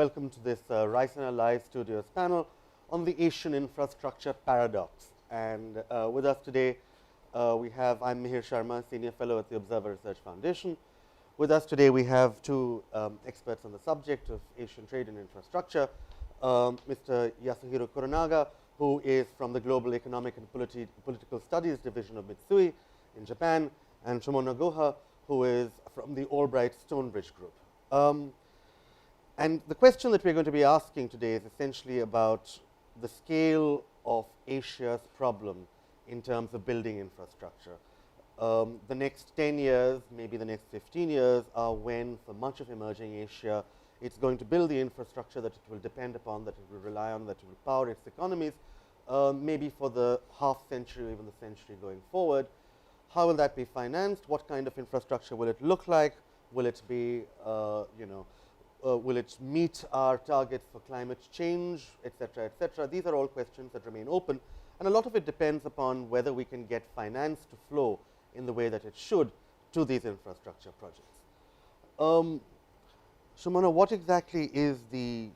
welcome to this Raisina Live Studios panel on the Asian infrastructure paradox. And with us today, I'm Mihir Sharma, Senior Fellow at the Observer Research Foundation. With us today, we have two experts on the subject of Asian trade and infrastructure, Mr. Yasuhiro Kuronaga, who is from the Global Economic and Political Studies Division of Mitsui in Japan, and Sumona Guha, who is from the Albright Stonebridge group. And the question that we're going to be asking today is essentially about the scale of Asia's problem in terms of building infrastructure. The next 10 years, maybe the next 15 years are when, for much of emerging Asia, it's going to build the infrastructure that it will depend upon, that it will rely on, that it will power its economies, maybe for the half century or even the century going forward. How will that be financed? What kind of infrastructure will it look like? Will it be, will it meet our targets for climate change, etc., etc.? These are all questions that remain open, and a lot of it depends upon whether we can get finance to flow in the way that it should to these infrastructure projects. Sumona, what exactly is the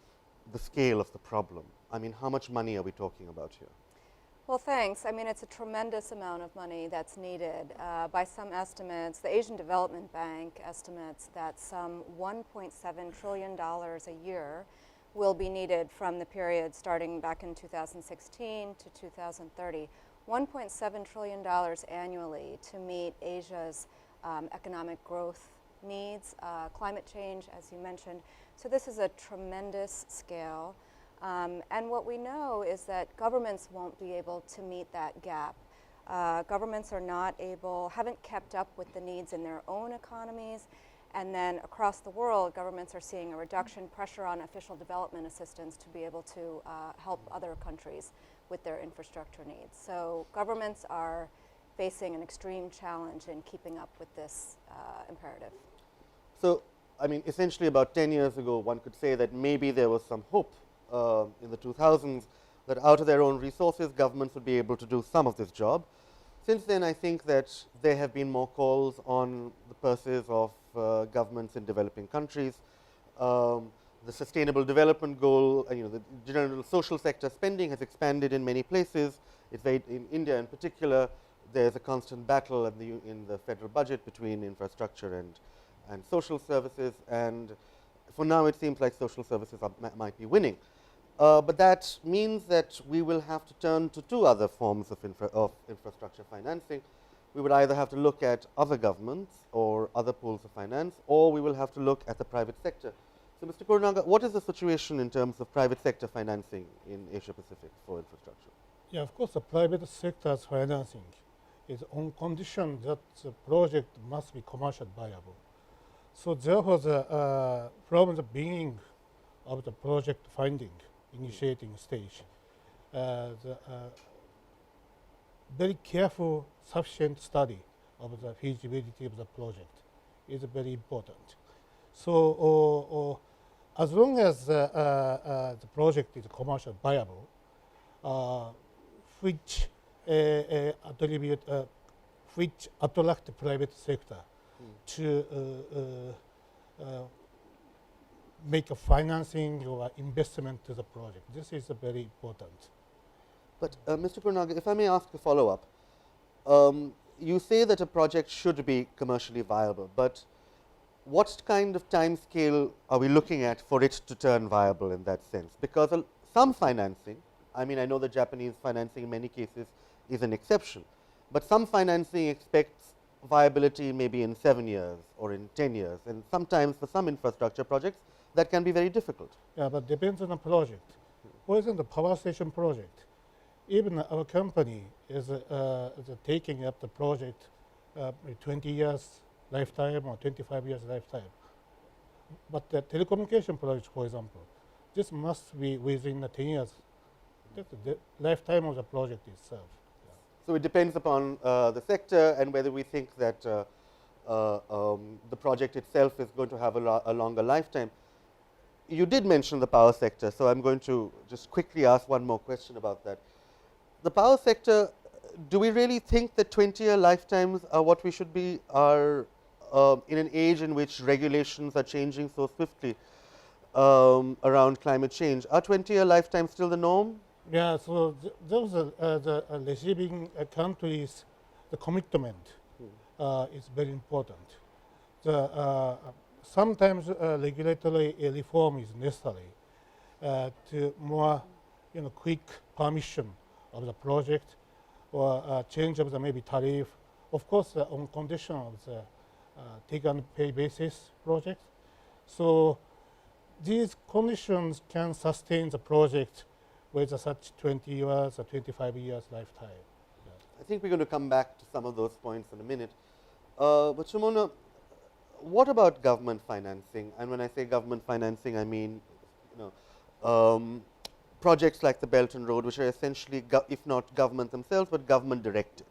scale of the problem? I mean, how much money are we talking about here? Well, thanks. I mean, it's a tremendous amount of money that's needed. By some estimates, the Asian Development Bank estimates that some $1.7 trillion a year will be needed from the period starting back in 2016 to 2030. $1.7 trillion annually to meet Asia's economic growth needs, climate change, as you mentioned. So this is a tremendous scale. And what we know is that governments won't be able to meet that gap. Governments are not able, haven't kept up with the needs in their own economies, and then across the world, governments are seeing a reduction pressure on official development assistance to be able to help other countries with their infrastructure needs. So governments are facing an extreme challenge in keeping up with this imperative. So, I mean, essentially about 10 years ago, one could say that maybe there was some hope in the 2000s that out of their own resources, governments would be able to do some of this job. Since then, I think that there have been more calls on the purses of governments in developing countries. The Sustainable Development Goal, the general social sector spending has expanded in many places. It's very, in India in particular, there's a constant battle in the federal budget between infrastructure and social services, and for now it seems like social services might be winning. But that means that we will have to turn to two other forms of infrastructure financing. We would either have to look at other governments or other pools of finance, or we will have to look at the private sector. So, Mr. Kuronaga, what is the situation in terms of private sector financing in Asia Pacific for infrastructure? Yeah, of course, the private sector's financing is on condition that the project must be commercially viable. So therefore, from the beginning of the project finding, initiating stage, very careful, sufficient study of the feasibility of the project is very important. So as long as the project is commercially viable, which attract the private sector to make a financing or investment to the project. This is very important. But Mr. Kuronaga, if I may ask a follow-up, you say that a project should be commercially viable, but what kind of time scale are we looking at for it to turn viable in that sense? Because some financing, I mean, I know the Japanese financing in many cases is an exception, but some financing expects viability maybe in 7 years or in 10 years, and sometimes for some infrastructure projects that can be very difficult. Yeah, but depends on the project. For example, the power station project, even our company is taking up the project 20 years lifetime or 25 years lifetime. But the telecommunication project, for example, this must be within the 10 years. That's the lifetime of the project itself. So it depends upon the sector and whether we think that the project itself is going to have a longer lifetime. You did mention the power sector, so I'm going to just quickly ask one more question about that. The power sector, do we really think that 20-year lifetimes are what we should be, in an age in which regulations are changing so swiftly? around climate change. Are 20-year lifetime still the norm? Yeah, so those the receiving countries, the commitment is very important. Sometimes regulatory reform is necessary to more, quick permission of the project or change of the maybe tariff. Of course, on condition of the take and pay basis project. So these conditions can sustain the project with such 20 years or 25 years lifetime. I think we're going to come back to some of those points in a minute. But Sumona, what about government financing? And when I say government financing, I mean, projects like the Belt and Road, which are essentially, if not government themselves, but government directed.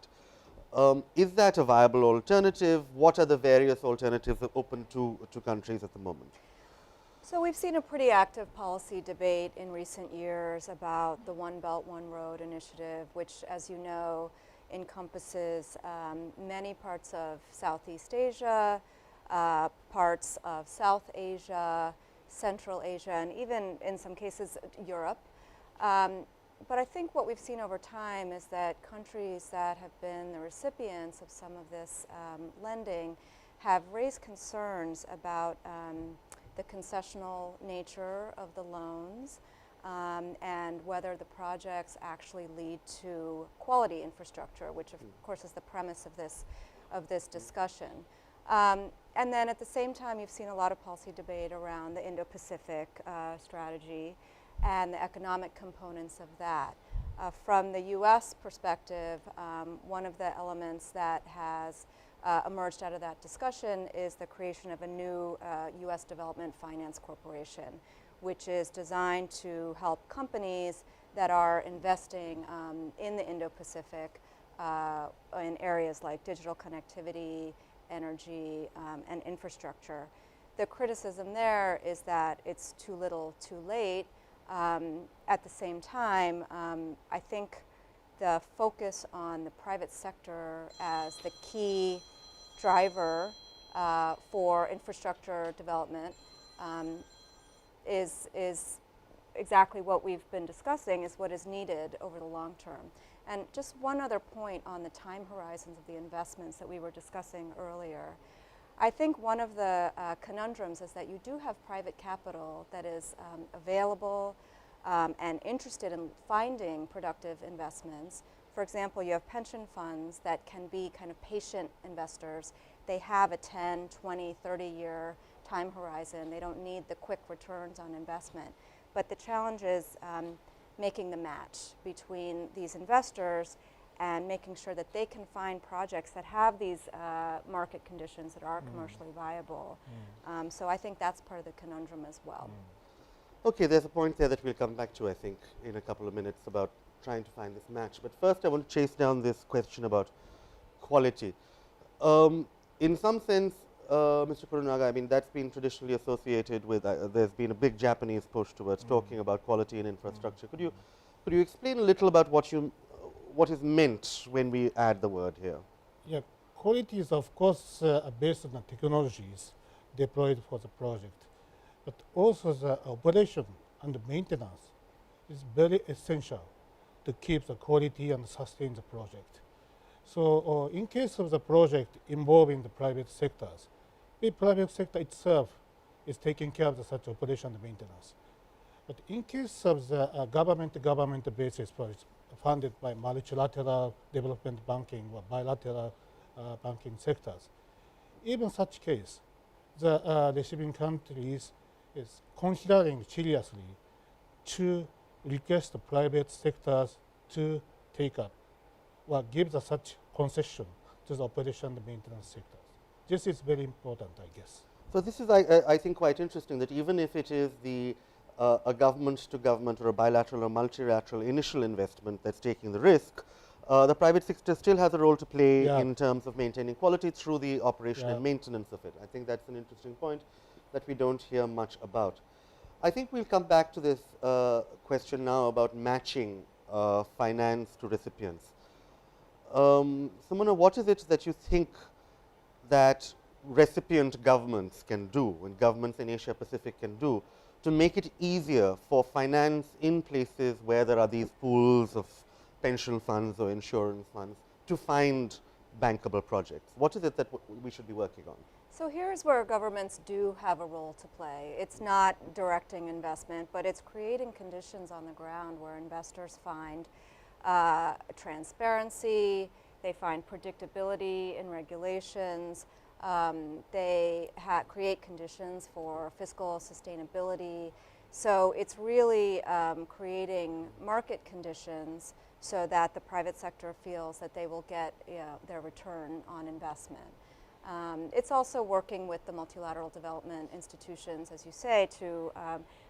Is that a viable alternative? What are the various alternatives open to countries at the moment? So we've seen a pretty active policy debate in recent years about the One Belt, One Road initiative, which, as you know, encompasses many parts of Southeast Asia, parts of South Asia, Central Asia, and even in some cases Europe. But I think what we've seen over time is that countries that have been the recipients of some of this lending have raised concerns about the concessional nature of the loans and whether the projects actually lead to quality infrastructure, which of course is the premise of this discussion. And then at the same time, you've seen a lot of policy debate around the Indo-Pacific strategy and the economic components of that. From the US perspective, one of the elements that has emerged out of that discussion is the creation of a new US Development Finance Corporation, which is designed to help companies that are investing in the Indo-Pacific in areas like digital connectivity, energy, and infrastructure. The criticism there is that it's too little, too late. At the same time, I think the focus on the private sector as the key driver for infrastructure development is exactly what we've been discussing, is what is needed over the long term. And just one other point on the time horizons of the investments that we were discussing earlier. I think one of the conundrums is that you do have private capital that is available and interested in finding productive investments. For example, you have pension funds that can be kind of patient investors. They have a 10, 20, 30-year time horizon. They don't need the quick returns on investment. But the challenge is making the match between these investors and making sure that they can find projects that have these market conditions that are commercially viable. So I think that's part of the conundrum as well. Okay, there's a point there that we'll come back to, I think, in a couple of minutes about trying to find this match. But first, I want to chase down this question about quality. In some sense, Mr. Kuronaga, I mean, that's been traditionally associated with, there's been a big Japanese push towards talking about quality in infrastructure. Could you explain a little about what is meant when we add the word here? Yeah, quality is of course based on the technologies deployed for the project, but also the operation and the maintenance is very essential to keep the quality and sustain the project. So in case of the project involving the private sectors, the private sector itself is taking care of the such operation and maintenance. But in case of the government basis projects funded by multilateral development banking or bilateral banking sectors, even such case, the receiving countries is considering seriously to request the private sectors to take up or give the such concession to the operation and maintenance sectors. This is very important, I guess. So this is, I think, quite interesting that even if it is a government to government or a bilateral or multilateral initial investment that's taking the risk, the private sector still has a role to play in terms of maintaining quality through the operation and maintenance of it. I think that's an interesting point that we don't hear much about. I think we'll come back to this question now about matching finance to recipients. Sumona, what is it that you think that recipient governments can do, and governments in Asia Pacific can do, to make it easier for finance in places where there are these pools of pension funds or insurance funds to find bankable projects? What is it that we should be working on? So here's where governments do have a role to play. It's not directing investment, but it's creating conditions on the ground where investors find transparency, they find predictability in regulations, they create conditions for fiscal sustainability. So it's really creating market conditions so that the private sector feels that they will get their return on investment. It's also working with the multilateral development institutions, as you say, to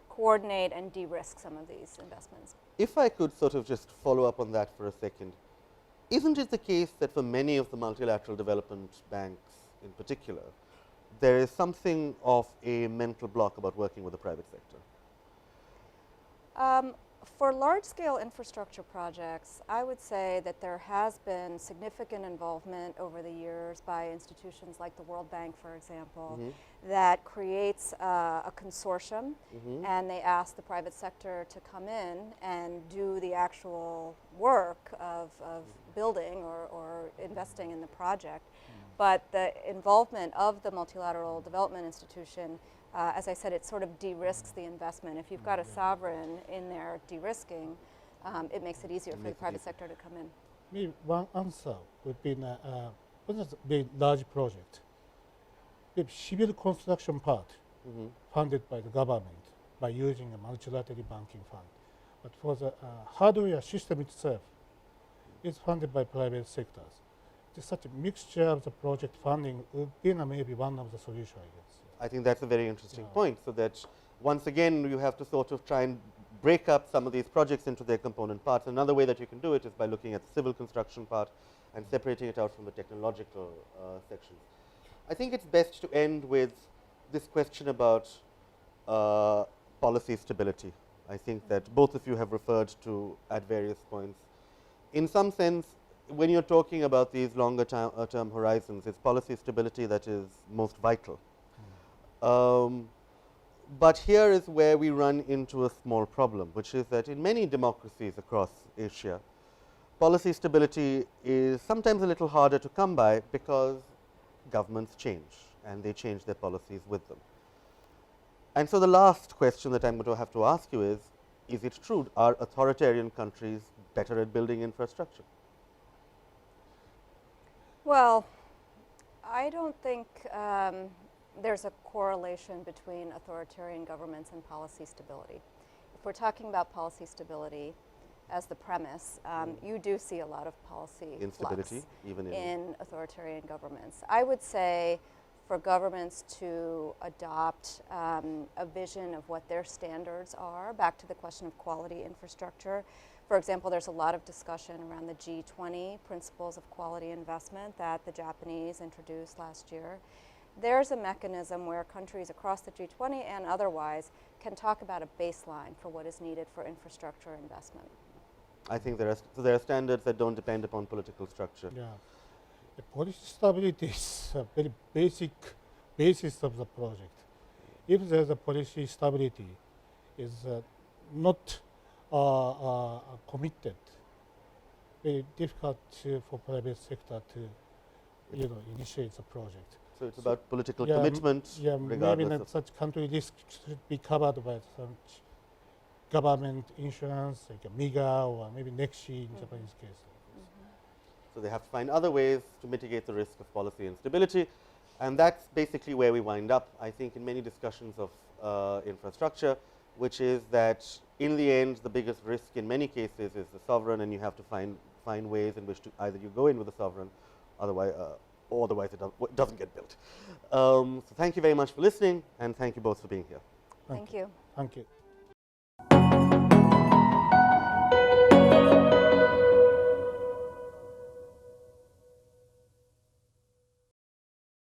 coordinate and de-risk some of these investments. If I could sort of just follow up on that for a second, isn't it the case that for many of the multilateral development banks in particular, there is something of a mental block about working with the private sector? For large-scale infrastructure projects, I would say that there has been significant involvement over the years by institutions like the World Bank, for example, that creates a consortium, and they ask the private sector to come in and do the actual work of building or investing in the project. But the involvement of the multilateral development institution, as I said, it sort of de-risks the investment. If you've got a sovereign in there de-risking, it makes it easier for the private sector to come in. Maybe one answer would be what is a very large project? The civil construction part funded by the government by using a multilateral banking fund. But for the hardware system itself, it's funded by private sectors. Such a mixture of the project funding would be maybe one of the solutions, I guess. I think that's a very interesting point. So that once again, you have to sort of try and break up some of these projects into their component parts. Another way that you can do it is by looking at the civil construction part and separating it out from the technological sections. I think it's best to end with this question about policy stability. I think that both of you have referred to at various points. In some sense, when you're talking about these longer term horizons, it's policy stability that is most vital. But here is where we run into a small problem, which is that in many democracies across Asia, policy stability is sometimes a little harder to come by because governments change and they change their policies with them. And so the last question that I'm going to have to ask you is it true? Are authoritarian countries better at building infrastructure? Well, I don't think there's a correlation between authoritarian governments and policy stability. If we're talking about policy stability as the premise, you do see a lot of policy instability, flux even in authoritarian governments. I would say for governments to adopt a vision of what their standards are, back to the question of quality infrastructure. For example, there's a lot of discussion around the G20 principles of quality investment that the Japanese introduced last year. There's a mechanism where countries across the G20 and otherwise can talk about a baseline for what is needed for infrastructure investment. I think there are standards that don't depend upon political structure. Yeah, the policy stability is a very basic basis of the project. If there's a policy stability is not committed, very difficult for private sector to initiate the project. So it's about political commitment. Yeah, regardless maybe not such country risk should be covered by such government insurance like a MIGA or maybe NEXI in Japanese case. So they have to find other ways to mitigate the risk of policy instability, and that's basically where we wind up, I think, in many discussions of infrastructure, which is that in the end, the biggest risk in many cases is the sovereign, and you have to find ways in which to either you go in with the sovereign, otherwise it doesn't get built. So thank you very much for listening, and thank you both for being here. Thank you. Thank you.